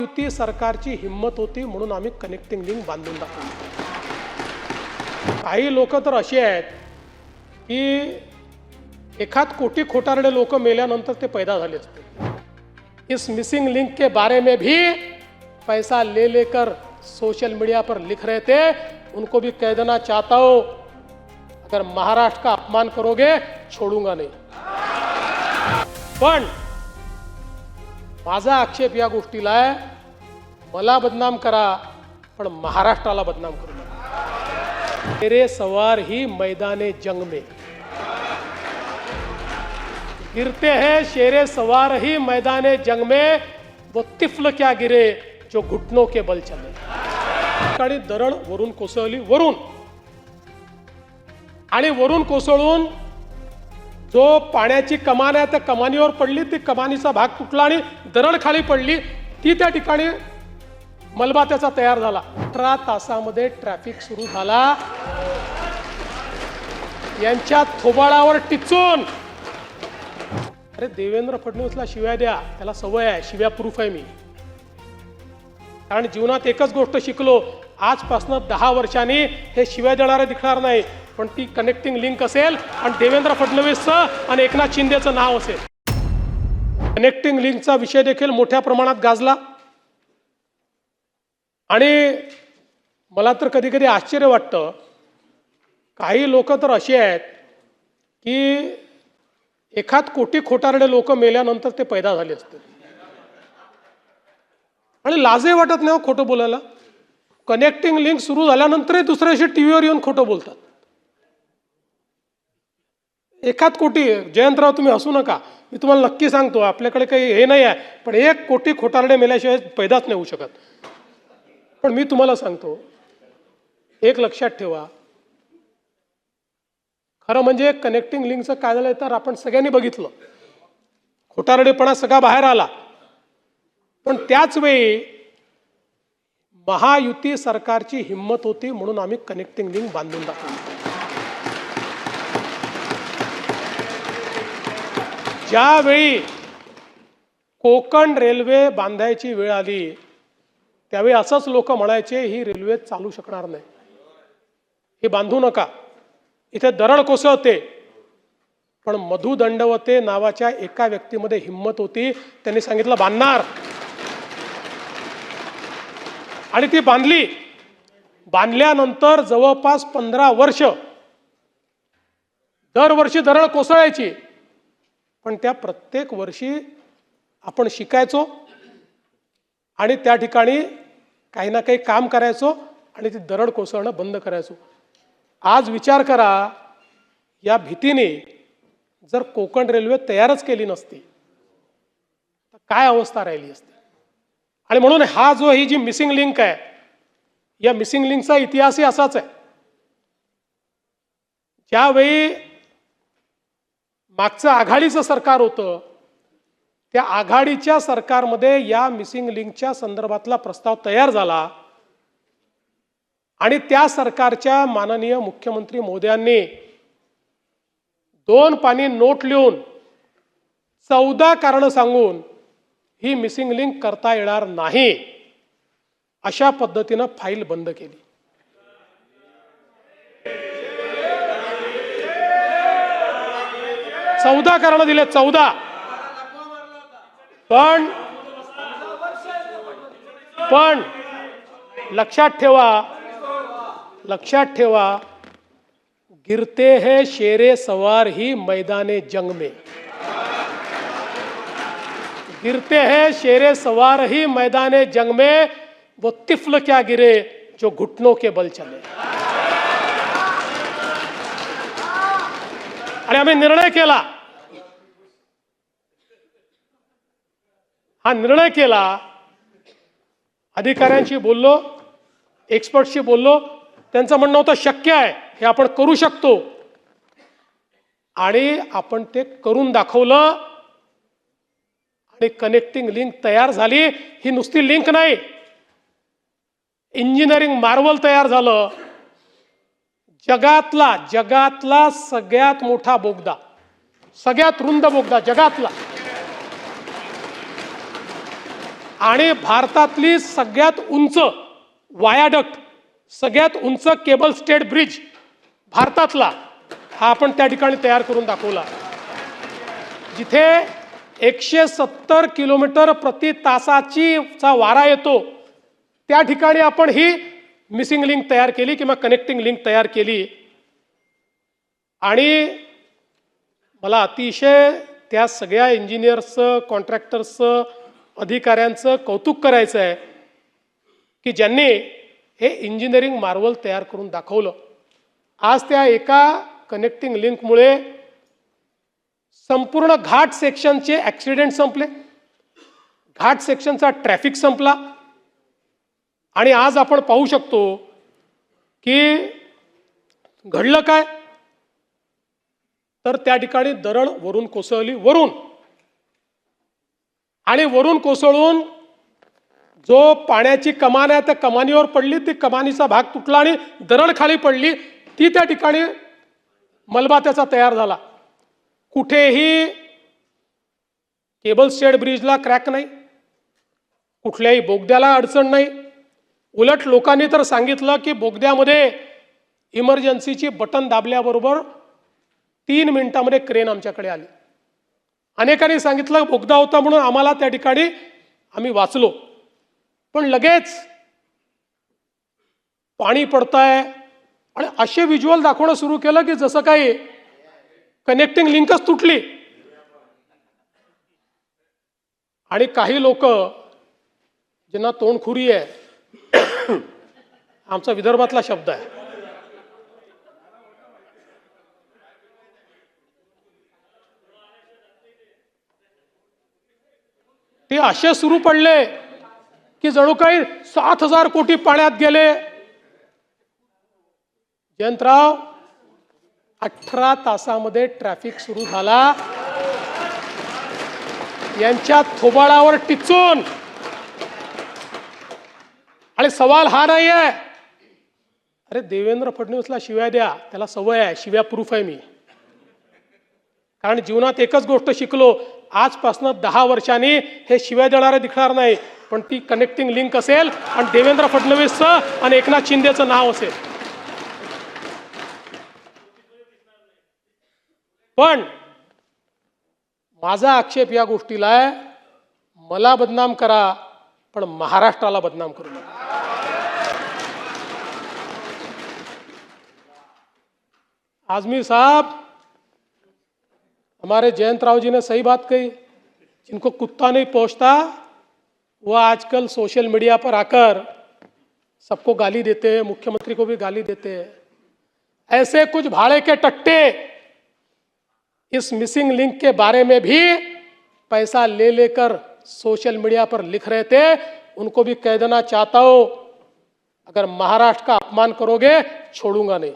महायुती सरकारची हिम्मत होती म्हणून आम्ही कनेक्टिंग लिंक बांधून दाखवली। काही लोक तर असे आहेत की एखाद कोटी खोटारडे लोक मेल्यानंतर ते पैदा झाले असते। इस मिसिंग लिंक के बारे में भी पैसा ले लेकर सोशल मीडिया पर लिख रहे थे, उनको भी कह देना चाहता हूं, अगर महाराष्ट्र का अपमान करोगे छोड़ूंगा नहीं। पण माझा आक्षेप या गोष्टीला आहे, मला बदनाम करा पण महाराष्ट्राला बदनाम करू नका। मेरे सवार ही मैदाने जंग में गिरते हैं, शेरे सवार ही मैदाने जंग में, वो तिफल क्या गिरे जो घुटनों के बल चले। आणि दरड वरून कोसळली, वरून कोसळून जो पाण्याची कमान आहे त्या कमानीवर पडली, ती कमानीचा भाग तुटला आणि दरड खाली पडली, ती त्या ठिकाणी मलबा त्याचा तयार झाला। 18 तासामध्ये ट्रॅफिक सुरू झाला। यांच्या थोबाडावर टिचून, अरे देवेंद्र फडणवीसला शिव्या द्या, त्याला सवय आहे, शिव्या प्रूफ आहे मी। कारण जीवनात एकच गोष्ट शिकलो, आजपासून 10 वर्षांनी हे शिव्या देणारे दिसणार नाही, पण ती कनेक्टिंग लिंक असेल आणि देवेंद्र फडणवीसचं आणि एकनाथ शिंदेचं नाव असेल। कनेक्टिंग लिंकचा विषय देखील मोठ्या प्रमाणात गाजला आणि मला तर कधी कधी आश्चर्य वाटतं, काही लोक तर असे आहेत की एखाद कोटी खोटारडे लोक मेल्यानंतर ते पैदा झाले असते आणि लाजही वाटत नाही खोटं बोलायला। कनेक्टिंग लिंक सुरू झाल्यानंतरही दुसऱ्या दिवशी टीव्हीवर येऊन खोटं बोलतात। एखाद कोटी, जयंतराव तुम्ही हसू नका, मी तुम्हाला नक्की सांगतो, आपल्याकडे काही हे नाही आहे, पण 1 कोटी खोटारडे मेल्याशिवाय पैदाच नाही होऊ शकत। पण मी तुम्हाला सांगतो, एक लक्षात ठेवा, खरं म्हणजे कनेक्टिंग लिंकचं काय झालं तर आपण सगळ्यांनी बघितलं, खोटारडेपणा सगळा बाहेर आला, पण त्याच वेळी महायुती सरकारची हिम्मत होती म्हणून आम्ही कनेक्टिंग लिंक बांधून दाखवली। ज्यावेळी कोकण रेल्वे बांधायची वेळ आली, त्यावेळी असंच लोक म्हणायचे ही रेल्वे चालू शकणार नाही, हे बांधू नका, इथे दरड कोसळते। पण मधु दंडवते नावाच्या एका व्यक्तीमध्ये हिम्मत होती, त्यांनी सांगितलं बांधणार, आणि ती बांधली। बांधल्यानंतर जवळपास 15 वर्ष दरवर्षी दरड कोसळायची, पण त्या प्रत्येक वर्षी आपण शिकायचो आणि त्या ठिकाणी काही ना काही काम करायचो आणि ती दरड कोसळणं बंद करायचो। आज विचार करा, या भीतीने जर कोकण रेल्वे तयारच केली नसती तर काय अवस्था राहिली असती। आणि म्हणून ही जी मिसिंग लिंक आहे, या मिसिंग लिंकचा इतिहासही असाच आहे। ज्यावेळी मागचं आघाडीचं सरकार होतं, त्या आघाडीच्या सरकारमध्ये या मिसिंग लिंकच्या संदर्भातला प्रस्ताव तयार झाला आणि त्या सरकारच्या माननीय मुख्यमंत्री महोदयांनी 2 पानी नोट लिहून 14 कारणं सांगून ही मिसिंग लिंक करता येणार नाही अशा पद्धतीनं फाईल बंद केली। चौदा कारणं दिले, 14। पण लक्षात ठेवा, गिरते हैं शेरे सवार ही मैदाने जंग में, गिरते हैं शेरे सवार ही मैदाने जंग में, वो तिफल क्या गिरे जो घुटनों के बल चले। आणि आम्ही निर्णय केला, हा निर्णय केला, अधिकाऱ्यांशी बोललो, एक्सपर्टशी बोललो, त्यांचं म्हणणं होतं शक्य आहे, हे आपण करू शकतो, आणि आपण ते करून दाखवलं आणि कनेक्टिंग लिंक तयार झाली। ही नुसती लिंक नाही, इंजिनिअरिंग मार्वल तयार झालं। जगातला सगळ्यात मोठा बोगदा, सगळ्यात रुंद बोगदा जगातला, आणि भारतातली सगळ्यात उंच वायाडक्ट, सगळ्यात उंच केबल स्टेट ब्रिज भारतातला हा आपण त्या ठिकाणी तयार करून दाखवला, जिथे 170 किलोमीटर प्रति तासाचा वारा येतो, त्या ठिकाणी आपण ही मिसिंग लिंक तयार केली किंवा कनेक्टिंग लिंक तयार केली. आणि मला अतिशय त्या सगळ्या इंजिनियर्सचं, कॉन्ट्रॅक्टर्सचं, अधिकाऱ्यांचं कौतुक करायचं आहे की ज्यांनी हे इंजिनिअरिंग मार्वल तयार करून दाखवलं. आज त्या एका कनेक्टिंग लिंकमुळे संपूर्ण घाट सेक्शनचे ॲक्सिडेंट संपले, घाट सेक्शनचा ट्रॅफिक संपला. आणि आज आपण पाहू शकतो की घडलं काय, तर त्या ठिकाणी दरड वरून कोसळली, वरून, आणि वरून कोसळून जो पाण्याची कमान आहे त्या कमानीवर पडली, ती कमानीचा भाग तुटला आणि दरड खाली पडली. ती त्या ठिकाणी मलबा त्याचा तयार झाला. कुठेही केबल स्टेट ब्रिजला क्रॅक नाही, कुठल्याही बोगद्याला अडचण नाही. उलट लोकांनी तर सांगितलं की बोगद्यामध्ये इमर्जन्सीची बटन दाबल्याबरोबर 3 मिनिटांमध्ये क्रेन आमच्याकडे आली. अनेकांनी सांगितलं बोगदा होता म्हणून आम्हाला त्या ठिकाणी आम्ही वाचलो, पण लगेच पाणी पडतंय आणि असे व्हिज्युअल दाखवणं सुरू केलं की जसं काही कनेक्टिंग लिंकच तुटली. आणि काही लोक ज्यांना तोंडखुरी आहे, आमचा विदर्भातला शब्द आहे, ते असे सुरू पडले की जणू काही 7,000 कोटी पाण्यात गेले. जयंतराव, 18 तासामध्ये ट्रॅफिक सुरू झाला, यांच्या थोबाडावर टिचून. आणि सवाल हा नाही आहे, अरे देवेंद्र फडणवीसला शिव्या द्या, त्याला सवय आहे, शिव्या प्रूफ आहे मी. कारण जीवनात एकच गोष्ट शिकलो, आजपासून 10 वर्षांनी हे शिव्या देणारे दिसणार नाही, पण ती कनेक्टिंग लिंक असेल आणि देवेंद्र फडणवीसचं आणि एकनाथ शिंदेचं नाव असेल. पण माझा आक्षेप या गोष्टीला आहे, मला बदनाम करा पण महाराष्ट्राला बदनाम करू नका. आजमी साहब, हमारे जयंत राव जी ने सही बात कही, जिनको कुत्ता नहीं पहुंचता वो आजकल सोशल मीडिया पर आकर सबको गाली देते हैं, मुख्यमंत्री को भी गाली देते हैं. ऐसे कुछ भाड़े के टट्टे इस मिसिंग लिंक के बारे में भी पैसा ले लेकर सोशल मीडिया पर लिख रहे थे. उनको भी कह देना चाहता हूं, अगर महाराष्ट्र का अपमान करोगे छोड़ूंगा नहीं.